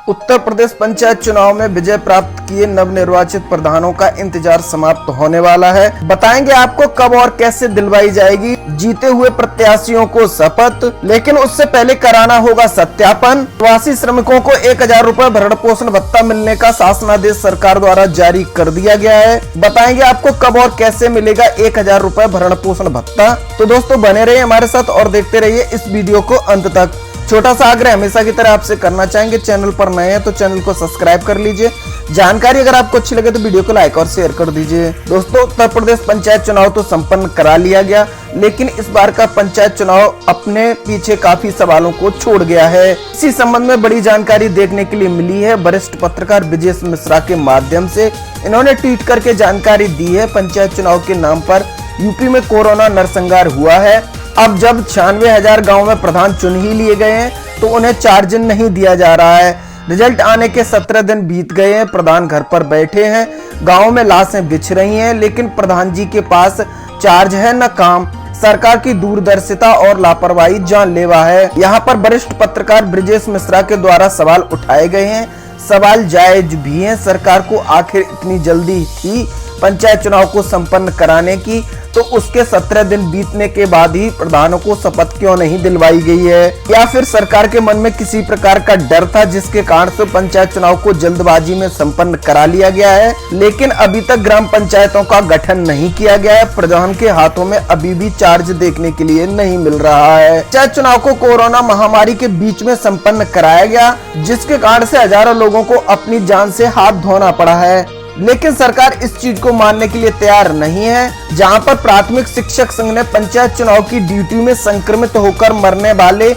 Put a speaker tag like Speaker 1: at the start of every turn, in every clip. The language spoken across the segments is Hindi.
Speaker 1: उत्तर प्रदेश पंचायत चुनाव में विजय प्राप्त किए नवनिर्वाचित प्रधानों का इंतजार समाप्त होने वाला है। बताएंगे आपको कब और कैसे दिलवाई जाएगी जीते हुए प्रत्याशियों को शपथ, लेकिन उससे पहले कराना होगा सत्यापन। प्रवासी श्रमिकों को 1000 रुपए भरण पोषण भत्ता मिलने का शासनादेश सरकार द्वारा जारी कर दिया गया है। बताएंगे आपको कब और कैसे मिलेगा 1000 रुपए भरण पोषण भत्ता। तो दोस्तों बने रहिए हमारे साथ और देखते रहिए इस वीडियो को अंत तक। छोटा सा आग्रह हमेशा की तरह आपसे करना चाहेंगे, चैनल पर नए हैं तो चैनल को सब्सक्राइब कर लीजिए। जानकारी अगर आपको अच्छी लगे तो वीडियो को लाइक और शेयर कर दीजिए। दोस्तों उत्तर प्रदेश पंचायत चुनाव तो संपन्न करा लिया गया, लेकिन इस बार का पंचायत चुनाव अपने पीछे काफी सवालों को छोड़ गया है। इसी संबंध में बड़ी जानकारी देखने के लिए मिली है वरिष्ठ पत्रकार ब्रिजेश मिश्रा के माध्यम से। इन्होंने ट्वीट करके जानकारी दी है पंचायत चुनाव के नाम पर यूपी में कोरोना नरसंहार हुआ है। अब जब 96,000 गाँव में प्रधान चुन ही लिए गए हैं तो उन्हें चार्ज नहीं दिया जा रहा है। रिजल्ट आने के 17 दिन बीत गए हैं, प्रधान घर पर बैठे हैं, गाँव में लाशें बिछ रही हैं, लेकिन प्रधान जी के पास चार्ज है न काम। सरकार की दूरदर्शिता और लापरवाही जानलेवा है। यहाँ पर वरिष्ठ पत्रकार ब्रिजेश मिश्रा के द्वारा सवाल उठाए गए हैं। सवाल जायज भी हैं। सरकार को आखिर इतनी जल्दी थी पंचायत चुनाव को संपन्न कराने की, तो उसके 17 दिन बीतने के बाद ही प्रधानों को शपथ क्यों नहीं दिलवाई गई है? या फिर सरकार के मन में किसी प्रकार का डर था जिसके कारण से पंचायत चुनाव को जल्दबाजी में संपन्न करा लिया गया है? लेकिन अभी तक ग्राम पंचायतों का गठन नहीं किया गया है। प्रधान के हाथों में अभी भी चार्ज देखने के लिए नहीं मिल रहा है। पंचायत चुनाव को कोरोना महामारी के बीच में संपन्न कराया गया, जिसके कारण से हजारों लोगों को अपनी जान से हाथ धोना पड़ा है, लेकिन सरकार इस चीज को मानने के लिए तैयार नहीं है। जहां पर प्राथमिक शिक्षक संघ ने पंचायत चुनाव की ड्यूटी में संक्रमित होकर मरने वाले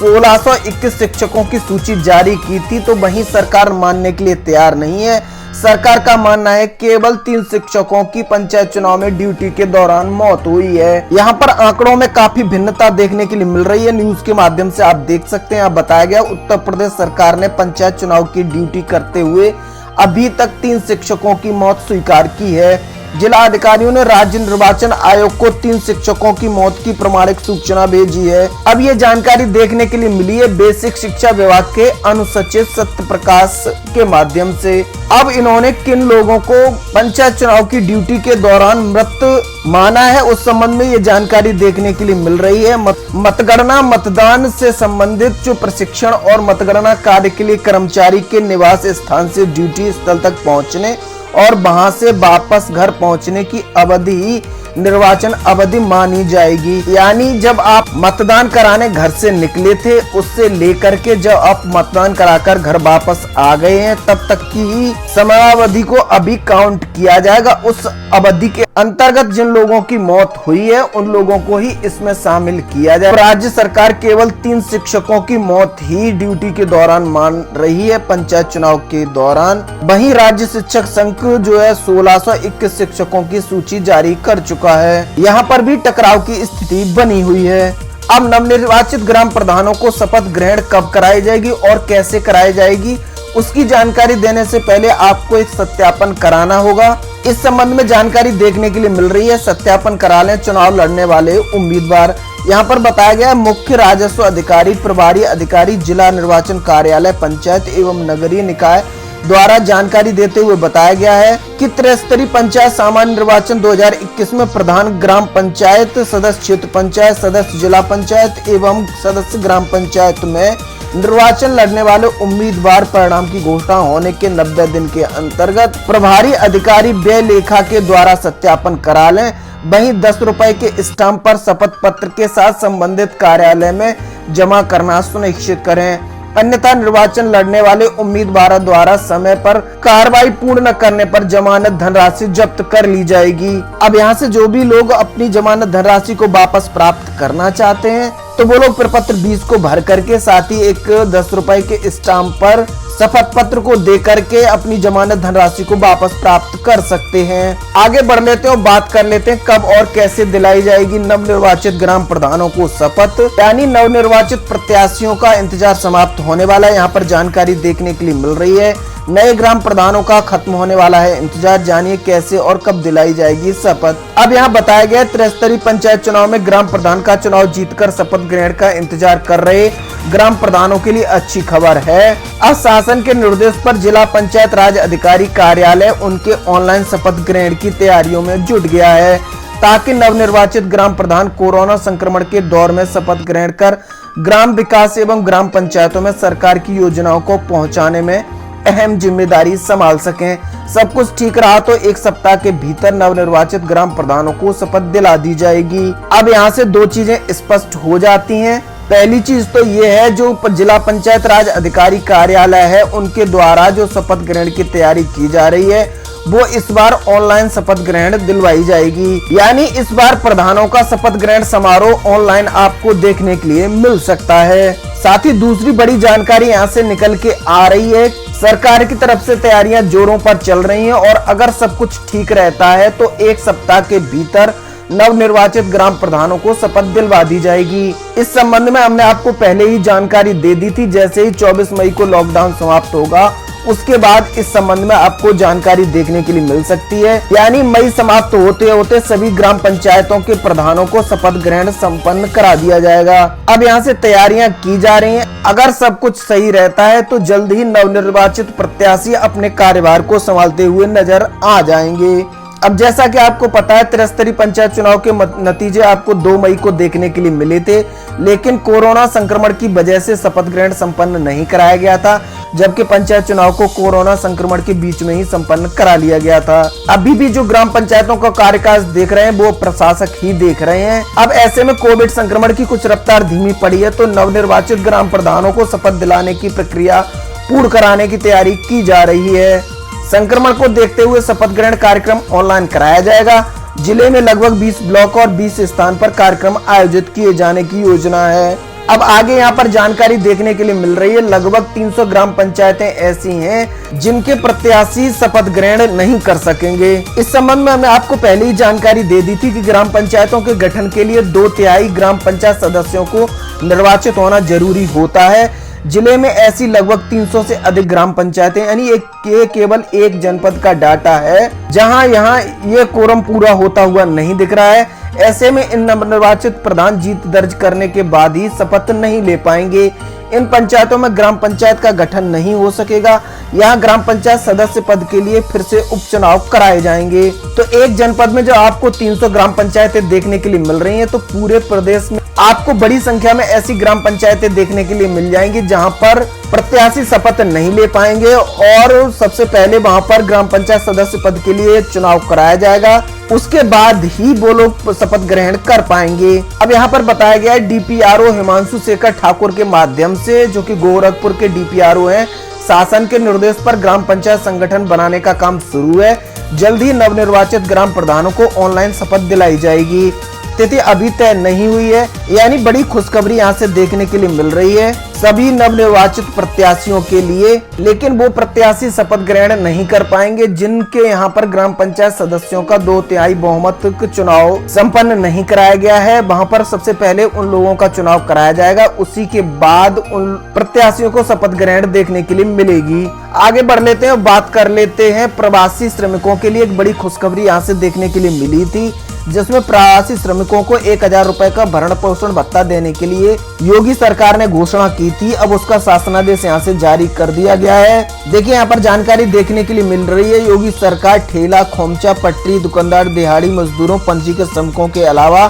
Speaker 1: 1621 शिक्षकों की सूची जारी की थी, तो वहीं सरकार मानने के लिए तैयार नहीं है। सरकार का मानना है केवल 3 शिक्षकों की पंचायत चुनाव में ड्यूटी के दौरान मौत हुई है। यहाँ पर आंकड़ों में काफी भिन्नता देखने के लिए मिल रही है। न्यूज के माध्यम से आप देख सकते हैं। आप बताया गया उत्तर प्रदेश सरकार ने पंचायत चुनाव की ड्यूटी करते हुए अभी तक 3 शिक्षकों की मौत स्वीकार की है। जिला अधिकारियों ने राज्य निर्वाचन आयोग को 3 शिक्षकों की मौत की प्रमाणिक सूचना भेजी है। अब ये जानकारी देखने के लिए मिली है बेसिक शिक्षा विभाग के अनुसचिव सत्य प्रकाश के माध्यम से। अब इन्होंने किन लोगों को पंचायत चुनाव की ड्यूटी के दौरान मृत माना है, उस संबंध में ये जानकारी देखने के लिए मिल रही है। मतगणना मतदान से संबंधित जो प्रशिक्षण और मतगणना कार्य के लिए कर्मचारी के निवास स्थान से ड्यूटी स्थल तक पहुंचने और वहां से वापस घर पहुंचने की अवधि निर्वाचन अवधि मानी जाएगी। यानी जब आप मतदान कराने घर से निकले थे उससे लेकर के जब आप मतदान कराकर घर वापस आ गए हैं तब तक की समयावधि को अभी काउंट किया जाएगा। उस अवधि के अंतर्गत जिन लोगों की मौत हुई है उन लोगों को ही इसमें शामिल किया जाए। राज्य सरकार केवल 3 शिक्षकों की मौत ही ड्यूटी के दौरान मान रही है पंचायत चुनाव के दौरान। वहीं राज्य शिक्षक संघ जो है 1621 शिक्षकों की सूची जारी कर चुका है। यहाँ पर भी टकराव की स्थिति बनी हुई है। अब नवनिर्वाचित ग्राम प्रधानों को शपथ ग्रहण कब कराई जाएगी और कैसे कराई जाएगी उसकी जानकारी देने से पहले आपको एक सत्यापन कराना होगा। इस संबंध में जानकारी देखने के लिए मिल रही है। सत्यापन करा लें चुनाव लड़ने वाले उम्मीदवार। यहाँ पर बताया गया मुख्य राजस्व अधिकारी, प्रभारी अधिकारी, जिला निर्वाचन कार्यालय, पंचायत एवं नगरीय निकाय द्वारा जानकारी देते हुए बताया गया है कि त्रिस्तरीय पंचायत सामान्य निर्वाचन 2021 में प्रधान ग्राम पंचायत सदस्य, क्षेत्र पंचायत सदस्य, जिला पंचायत एवं सदस्य ग्राम पंचायत में निर्वाचन लड़ने वाले उम्मीदवार परिणाम की घोषणा होने के 90 दिन के अंतर्गत प्रभारी अधिकारी व्यय लेखा के द्वारा सत्यापन करा लें। वहीं 10 रुपए के स्टाम्प पर शपथ पत्र के साथ संबंधित कार्यालय में जमा करना सुनिश्चित करें, अन्यथा निर्वाचन लड़ने वाले उम्मीदवारों द्वारा समय पर कार्रवाई पूर्ण न करने पर जमानत धनराशि जब्त कर ली जाएगी। अब यहाँ से जो भी लोग अपनी जमानत धनराशि को वापस प्राप्त करना चाहते हैं तो वो लोग प्रपत्र 20 को भर करके साथ ही एक 10 रुपए के स्टाम्प पर शपथ पत्र को दे करके अपनी जमानत धनराशि को वापस प्राप्त कर सकते हैं। आगे बढ़ लेते हैं और बात कर लेते हैं कब और कैसे दिलाई जाएगी नवनिर्वाचित ग्राम प्रधानों को शपथ। यानी नवनिर्वाचित प्रत्याशियों का इंतजार समाप्त होने वाला है। यहाँ पर जानकारी देखने के लिए मिल रही है। नए ग्राम प्रधानों का खत्म होने वाला है इंतजार। जानिए कैसे और कब दिलाई जाएगी शपथ। अब यहाँ बताया गया त्रिस्तरीय पंचायत चुनाव में ग्राम प्रधान का चुनाव जीतकर शपथ ग्रहण का इंतजार कर रहे ग्राम प्रधानों के लिए अच्छी खबर है। अब शासन के निर्देश पर जिला पंचायत राज अधिकारी कार्यालय उनके ऑनलाइन शपथ ग्रहण की तैयारियों में जुट गया है, ताकि नवनिर्वाचित ग्राम प्रधान कोरोना संक्रमण के दौर में शपथ ग्रहण कर ग्राम विकास एवं ग्राम पंचायतों में सरकार की योजनाओं को पहुंचाने में अहम जिम्मेदारी संभाल सकें। सब कुछ ठीक रहा तो एक सप्ताह के भीतर नवनिर्वाचित ग्राम प्रधानों को शपथ दिला दी जाएगी। अब यहाँ से दो चीजें स्पष्ट हो जाती हैं। पहली चीज तो ये है, जो जिला पंचायत राज अधिकारी कार्यालय है उनके द्वारा जो शपथ ग्रहण की तैयारी की जा रही है वो इस बार ऑनलाइन शपथ ग्रहण दिलवाई जाएगी। यानी इस बार प्रधानों का शपथ ग्रहण समारोह ऑनलाइन आपको देखने के लिए मिल सकता है। साथ ही दूसरी बड़ी जानकारी यहाँ से निकल के आ रही है, सरकार की तरफ से तैयारियां जोरों पर चल रही हैं और अगर सब कुछ ठीक रहता है तो एक सप्ताह के भीतर नवनिर्वाचित ग्राम प्रधानों को शपथ दिलवा दी जाएगी। इस संबंध में हमने आपको पहले ही जानकारी दे दी थी। जैसे ही 24 मई को लॉकडाउन समाप्त होगा उसके बाद इस संबंध में आपको जानकारी देखने के लिए मिल सकती है। यानी मई समाप्त होते होते सभी ग्राम पंचायतों के प्रधानों को शपथ ग्रहण संपन्न करा दिया जाएगा। अब यहाँ से तैयारियां की जा रही हैं। अगर सब कुछ सही रहता है तो जल्द ही नवनिर्वाचित प्रत्याशी अपने कार्यभार को संभालते हुए नजर आ जाएंगे। अब जैसा कि आपको पता है, त्रिस्तरीय पंचायत चुनाव के नतीजे आपको 2 मई को देखने के लिए मिले थे, लेकिन कोरोना संक्रमण की वजह से शपथ ग्रहण संपन्न नहीं कराया गया था, जबकि पंचायत चुनाव को कोरोना संक्रमण के बीच में ही संपन्न करा लिया गया था। अभी भी जो ग्राम पंचायतों का कार्यकाल देख रहे हैं वो प्रशासक ही देख रहे हैं। अब ऐसे में कोविड संक्रमण की कुछ रफ्तार धीमी पड़ी है तो नवनिर्वाचित ग्राम प्रधानों को शपथ दिलाने की प्रक्रिया पूर्ण कराने की तैयारी की जा रही है। संक्रमण को देखते हुए शपथ ग्रहण कार्यक्रम ऑनलाइन कराया जाएगा। जिले में लगभग 20 ब्लॉक और 20 स्थान पर कार्यक्रम आयोजित किए जाने की योजना है। अब आगे यहाँ पर जानकारी देखने के लिए मिल रही है, लगभग 300 ग्राम पंचायतें ऐसी हैं जिनके प्रत्याशी शपथ ग्रहण नहीं कर सकेंगे। इस संबंध में हमने आपको पहले ही जानकारी दे दी थी कि ग्राम पंचायतों के गठन के लिए 2/3 ग्राम पंचायत सदस्यों को निर्वाचित होना जरूरी होता है। जिले में ऐसी लगभग 300 से अधिक ग्राम पंचायतें, यानी ये केवल एक जनपद का डाटा है जहां यहाँ ये कोरम पूरा होता हुआ नहीं दिख रहा है। ऐसे में इन नवनिर्वाचित प्रधान जीत दर्ज करने के बाद ही शपथ नहीं ले पाएंगे। इन पंचायतों में ग्राम पंचायत का गठन नहीं हो सकेगा। यहाँ ग्राम पंचायत सदस्य पद के लिए फिर से उपचुनाव कराए जाएंगे। तो एक जनपद में जो आपको 300 ग्राम पंचायतें देखने के लिए मिल रही हैं, तो पूरे प्रदेश में आपको बड़ी संख्या में ऐसी ग्राम पंचायतें देखने के लिए मिल जाएंगी जहां पर प्रत्याशी शपथ नहीं ले पाएंगे और सबसे पहले वहां पर ग्राम पंचायत सदस्य पद के लिए चुनाव कराया जाएगा। उसके बाद ही वो लोग शपथ ग्रहण कर पाएंगे। अब यहाँ पर बताया गया है, डीपीआरओ हिमांशु शेखर ठाकुर के माध्यम से, जो कि गोरखपुर के डीपीआरओ हैं, शासन के निर्देश पर ग्राम पंचायत संगठन बनाने का काम शुरू है। जल्द ही नवनिर्वाचित ग्राम प्रधानों को ऑनलाइन शपथ दिलाई जाएगी। तिथि अभी तय नहीं हुई है, यानी बड़ी खुशखबरी यहाँ से देखने के लिए मिल रही है सभी नवनिर्वाचित प्रत्याशियों के लिए। लेकिन वो प्रत्याशी शपथ ग्रहण नहीं कर पाएंगे जिनके यहाँ पर ग्राम पंचायत सदस्यों का 2/3 बहुमत चुनाव संपन्न नहीं कराया गया है। वहां पर सबसे पहले उन लोगों का चुनाव कराया जाएगा, उसी के बाद उन प्रत्याशियों को शपथ ग्रहण देखने के लिए मिलेगी। आगे बढ़ लेते हैं, बात कर लेते हैं प्रवासी श्रमिकों के लिए एक बड़ी खुशखबरी यहाँ से देखने के लिए मिली थी, जिसमें प्रवासी श्रमिकों को 1000 रुपए का भरण पोषण भत्ता देने के लिए योगी सरकार ने घोषणा की थी। अब उसका शासनादेश यहाँ से जारी कर दिया गया है। देखिए यहाँ पर जानकारी देखने के लिए मिल रही है, योगी सरकार ठेला, खोमचा, पटरी, दुकानदार, दिहाड़ी मजदूरों, पंजीकृत श्रमिकों के अलावा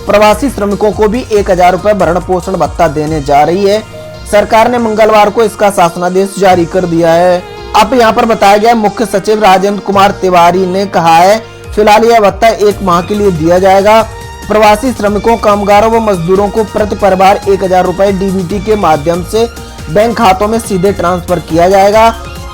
Speaker 1: प्रवासी श्रमिकों को भी 1000 रुपए भरण पोषण भत्ता देने जा रही है। सरकार ने मंगलवार को इसका शासनादेश जारी कर दिया है। अब यहाँ पर बताया गया, मुख्य सचिव राजेंद्र कुमार तिवारी ने कहा है, फिलहाल यह भत्ता 1 माह के लिए दिया जाएगा। प्रवासी श्रमिकों, कामगारों व मजदूरों को प्रति परिवार 1000 रुपए डीबीटी के माध्यम से बैंक खातों में सीधे ट्रांसफर किया जाएगा।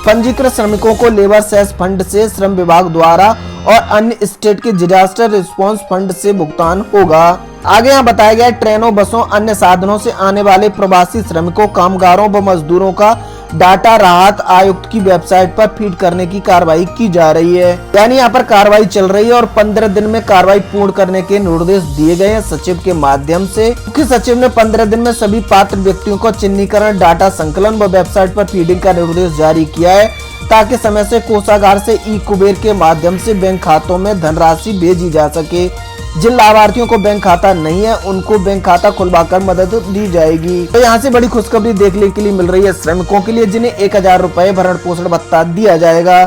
Speaker 1: पंजीकृत श्रमिकों को लेबर सेस फंड से, श्रम विभाग द्वारा और अन्य स्टेट के डिजास्टर रिस्पांस फंड से भुगतान होगा। आगे यहाँ बताया गया, ट्रेनों, बसों, अन्य साधनों से आने वाले प्रवासी श्रमिकों, कामगारों व मजदूरों का डाटा राहत आयुक्त की वेबसाइट पर फीड करने की कार्रवाई की जा रही है। यानी यहाँ पर कार्रवाई चल रही है और 15 दिन में कार्रवाई पूर्ण करने के निर्देश दिए गए हैं सचिव के माध्यम से। मुख्य सचिव ने 15 दिन में सभी पात्र व्यक्तियों को चिन्हीकरण, डाटा संकलन व वेबसाइट पर फीडिंग का निर्देश जारी किया है, ताकि समय से कोषागार से ई कुबेर के माध्यम से बैंक खातों में धनराशि भेजी जा सके। जिन लाभार्थियों को बैंक खाता नहीं है उनको बैंक खाता खुलवाकर मदद दी जाएगी। तो यहाँ से बड़ी खुशखबरी देखने के लिए मिल रही है श्रमिकों के लिए, जिन्हें 1000 रुपए भरण पोषण भत्ता दिया जाएगा।